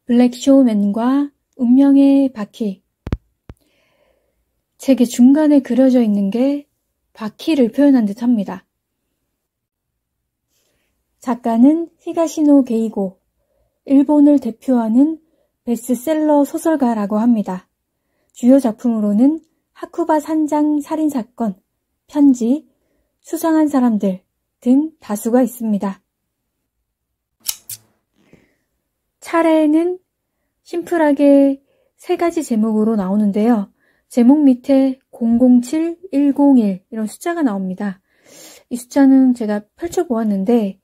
블랙쇼맨과 운명의 바퀴. 책의 중간에 그려져 있는 게 바퀴를 표현한 듯 합니다. 작가는 히가시노 게이고, 일본을 대표하는 베스트셀러 소설가라고 합니다. 주요 작품으로는 하쿠바 산장 살인사건, 편지, 수상한 사람들 등 다수가 있습니다. 차례에는 심플하게 3가지 제목으로 나오는데요. 제목 밑에 007, 101 이런 숫자가 나옵니다. 이 숫자는 제가 펼쳐보았는데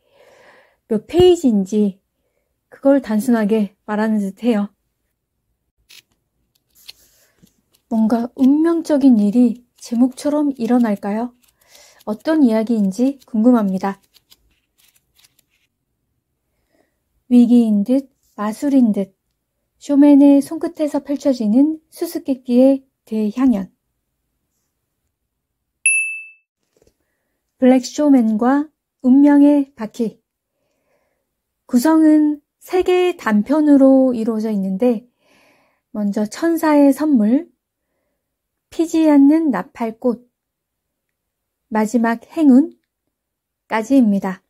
몇 페이지인지 그걸 단순하게 말하는 듯해요. 뭔가 운명적인 일이 제목처럼 일어날까요? 어떤 이야기인지 궁금합니다. 위기인 듯 마술인 듯 쇼맨의 손끝에서 펼쳐지는 수수께끼의 대향연. 블랙쇼맨과 운명의 바퀴. 구성은 3개의 단편으로 이루어져 있는데 먼저 천사의 선물, 피지 않는 나팔꽃, 마지막 행운까지입니다.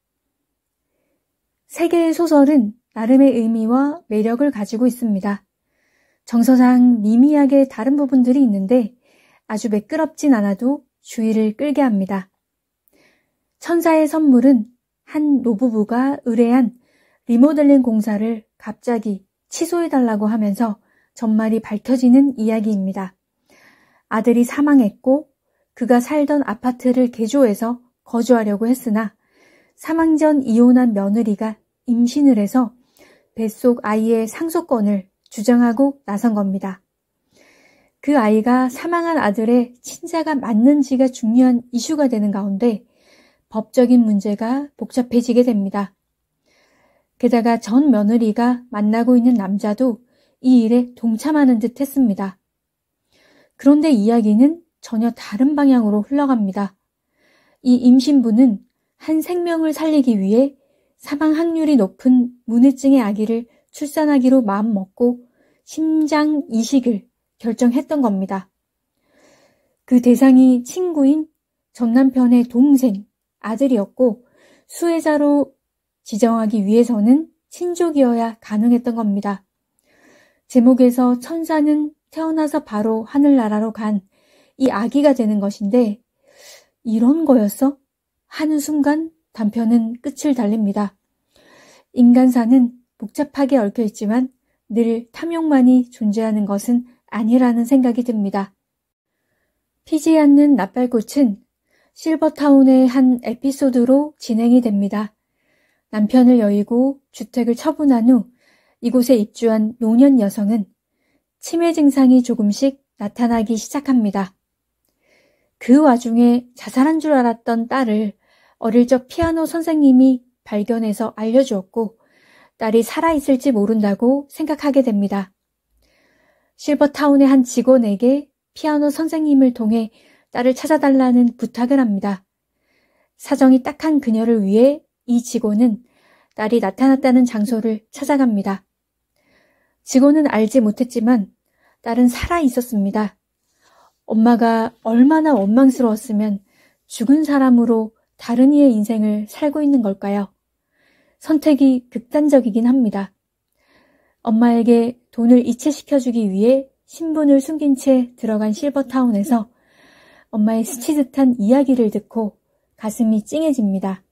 3개의 소설은 나름의 의미와 매력을 가지고 있습니다. 정서상 미미하게 다른 부분들이 있는데 아주 매끄럽진 않아도 주의를 끌게 합니다. 천사의 선물은 한 노부부가 의뢰한 리모델링 공사를 갑자기 취소해달라고 하면서 전말이 밝혀지는 이야기입니다. 아들이 사망했고 그가 살던 아파트를 개조해서 거주하려고 했으나 사망 전 이혼한 며느리가 임신을 해서 뱃속 아이의 상속권을 주장하고 나선 겁니다. 그 아이가 사망한 아들의 친자가 맞는지가 중요한 이슈가 되는 가운데 법적인 문제가 복잡해지게 됩니다. 게다가 전 며느리가 만나고 있는 남자도 이 일에 동참하는 듯 했습니다. 그런데 이야기는 전혀 다른 방향으로 흘러갑니다. 이 임신부는 한 생명을 살리기 위해 사망 확률이 높은 문해증의 아기를 출산하기로 마음먹고 심장 이식을 결정했던 겁니다. 그 대상이 친구인 전 남편의 동생, 아들이었고 수혜자로 지정하기 위해서는 친족이어야 가능했던 겁니다. 제목에서 천사는 태어나서 바로 하늘나라로 간 이 아기가 되는 것인데 이런 거였어? 하는 순간 단편은 끝을 달립니다. 인간사는 복잡하게 얽혀있지만 늘 탐욕만이 존재하는 것은 아니라는 생각이 듭니다. 피지 않는 나팔꽃은 실버타운의 한 에피소드로 진행이 됩니다. 남편을 여의고 주택을 처분한 후 이곳에 입주한 노년 여성은 치매 증상이 조금씩 나타나기 시작합니다. 그 와중에 자살한 줄 알았던 딸을 어릴 적 피아노 선생님이 발견해서 알려주었고 딸이 살아있을지 모른다고 생각하게 됩니다. 실버타운의 한 직원에게 피아노 선생님을 통해 딸을 찾아달라는 부탁을 합니다. 사정이 딱한 그녀를 위해 이 직원은 딸이 나타났다는 장소를 찾아갑니다. 직원은 알지 못했지만 딸은 살아 있었습니다. 엄마가 얼마나 원망스러웠으면 죽은 사람으로 다른 이의 인생을 살고 있는 걸까요? 선택이 극단적이긴 합니다. 엄마에게 돈을 이체시켜주기 위해 신분을 숨긴 채 들어간 실버타운에서 엄마의 스치듯한 이야기를 듣고 가슴이 찡해집니다.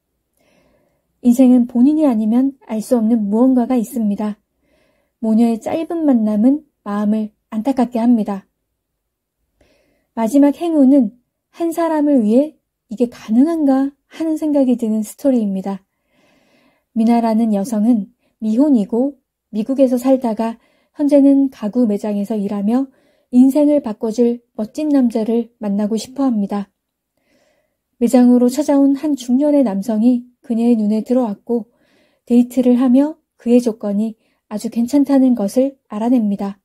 인생은 본인이 아니면 알 수 없는 무언가가 있습니다. 모녀의 짧은 만남은 마음을 안타깝게 합니다. 마지막 행운은 한 사람을 위해 이게 가능한가 하는 생각이 드는 스토리입니다. 미나라는 여성은 미혼이고 미국에서 살다가 현재는 가구 매장에서 일하며 인생을 바꿔줄 멋진 남자를 만나고 싶어 합니다. 매장으로 찾아온 한 중년의 남성이 그녀의 눈에 들어왔고 데이트를 하며 그의 조건이 아주 괜찮다는 것을 알아냅니다.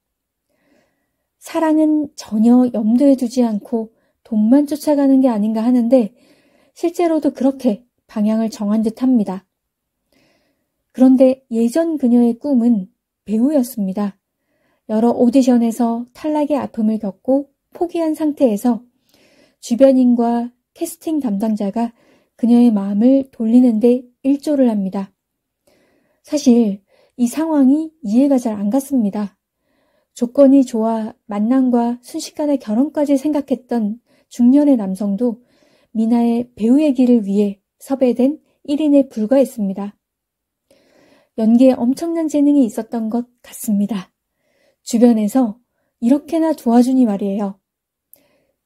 사랑은 전혀 염두에 두지 않고 돈만 쫓아가는 게 아닌가 하는데 실제로도 그렇게 방향을 정한 듯 합니다. 그런데 예전 그녀의 꿈은 배우였습니다. 여러 오디션에서 탈락의 아픔을 겪고 포기한 상태에서 주변인과 캐스팅 담당자가 그녀의 마음을 돌리는데 일조를 합니다. 사실 이 상황이 이해가 잘 안 갔습니다. 조건이 좋아 만남과 순식간에 결혼까지 생각했던 중년의 남성도 미나의 배우의 길을 위해 섭외된 1인에 불과했습니다. 연기에 엄청난 재능이 있었던 것 같습니다. 주변에서 이렇게나 도와주니 말이에요.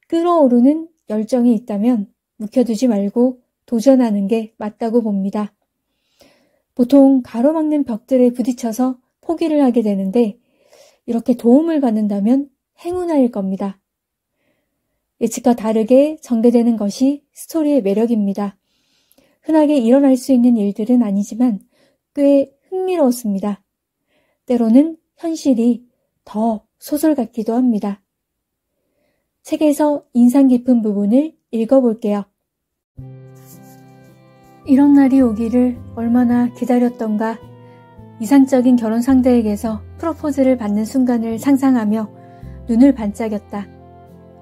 끓어오르는 열정이 있다면 묵혀두지 말고 도전하는 게 맞다고 봅니다. 보통 가로막는 벽들에 부딪혀서 포기를 하게 되는데 이렇게 도움을 받는다면 행운아일 겁니다. 예측과 다르게 전개되는 것이 스토리의 매력입니다. 흔하게 일어날 수 있는 일들은 아니지만 꽤 흥미로웠습니다. 때로는 현실이 더 소설 같기도 합니다. 책에서 인상 깊은 부분을 읽어볼게요. 이런 날이 오기를 얼마나 기다렸던가. 이상적인 결혼 상대에게서 프로포즈를 받는 순간을 상상하며 눈을 반짝였다.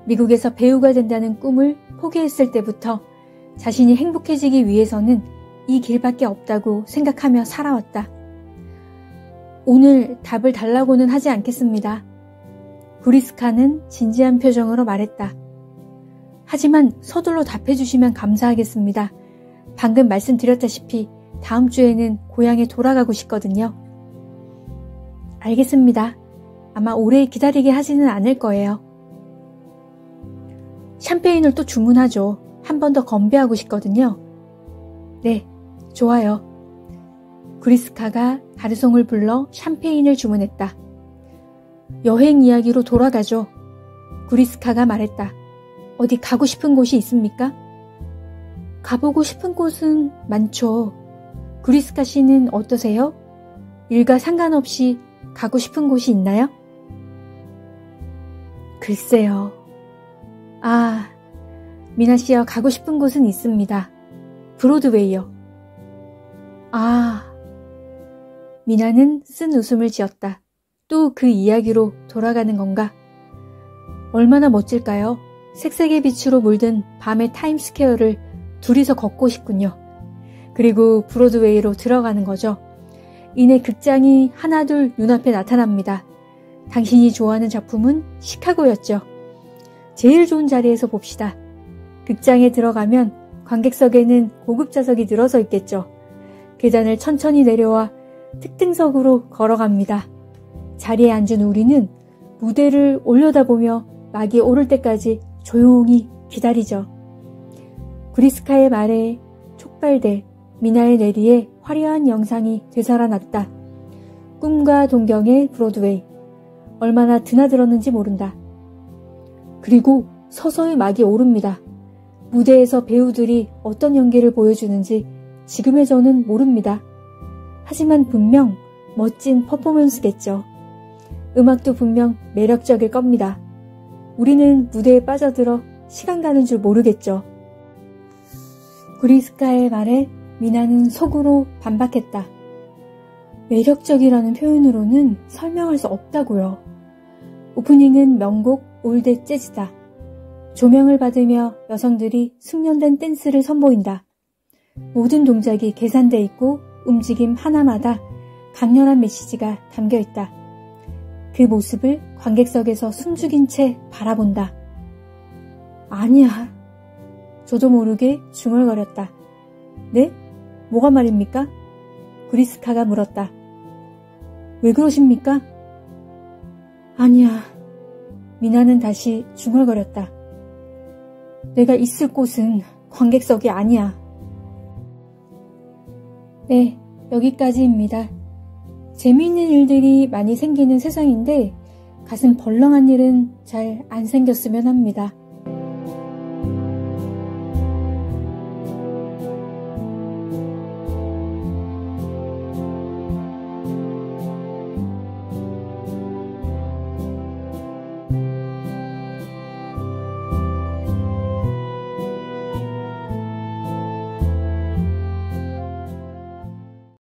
미국에서 배우가 된다는 꿈을 포기했을 때부터 자신이 행복해지기 위해서는 이 길밖에 없다고 생각하며 살아왔다. 오늘 답을 달라고는 하지 않겠습니다. 구리스카는 진지한 표정으로 말했다. 하지만 서둘러 답해주시면 감사하겠습니다. 방금 말씀드렸다시피 다음 주에는 고향에 돌아가고 싶거든요. 알겠습니다. 아마 오래 기다리게 하지는 않을 거예요. 샴페인을 또 주문하죠. 한 번 더 건배하고 싶거든요. 네, 좋아요. 구리스카가 가르송을 불러 샴페인을 주문했다. 여행 이야기로 돌아가죠. 구리스카가 말했다. 어디 가고 싶은 곳이 있습니까? 가보고 싶은 곳은 많죠. 구리스카 씨는 어떠세요? 일과 상관없이 가고 싶은 곳이 있나요? 글쎄요. 아, 미나 씨여 가고 싶은 곳은 있습니다. 브로드웨이요. 아, 미나는 쓴 웃음을 지었다. 또 그 이야기로 돌아가는 건가? 얼마나 멋질까요? 색색의 빛으로 물든 밤의 타임스퀘어를 둘이서 걷고 싶군요. 그리고 브로드웨이로 들어가는 거죠. 이내 극장이 하나둘 눈앞에 나타납니다. 당신이 좋아하는 작품은 시카고였죠. 제일 좋은 자리에서 봅시다. 극장에 들어가면 관객석에는 고급 좌석이 늘어서 있겠죠. 계단을 천천히 내려와 특등석으로 걸어갑니다. 자리에 앉은 우리는 무대를 올려다보며 막이 오를 때까지 조용히 기다리죠. 구리스카의 말에 촉발돼 미나의 뇌리에 화려한 영상이 되살아났다. 꿈과 동경의 브로드웨이. 얼마나 드나들었는지 모른다. 그리고 서서히 막이 오릅니다. 무대에서 배우들이 어떤 연기를 보여주는지 지금의 저는 모릅니다. 하지만 분명 멋진 퍼포먼스겠죠. 음악도 분명 매력적일 겁니다. 우리는 무대에 빠져들어 시간 가는 줄 모르겠죠. 구리스카의 말에 미나는 속으로 반박했다. 매력적이라는 표현으로는 설명할 수 없다고요. 오프닝은 명곡 올댓 재즈다. 조명을 받으며 여성들이 숙련된 댄스를 선보인다. 모든 동작이 계산돼 있고 움직임 하나마다 강렬한 메시지가 담겨 있다. 그 모습을 관객석에서 숨죽인 채 바라본다. 아니야. 저도 모르게 중얼거렸다. 네? 뭐가 말입니까? 구리스카가 물었다. 왜 그러십니까? 아니야. 미나는 다시 중얼거렸다. 내가 있을 곳은 관객석이 아니야. 네, 여기까지입니다. 재미있는 일들이 많이 생기는 세상인데 가슴 벌렁한 일은 잘 안 생겼으면 합니다.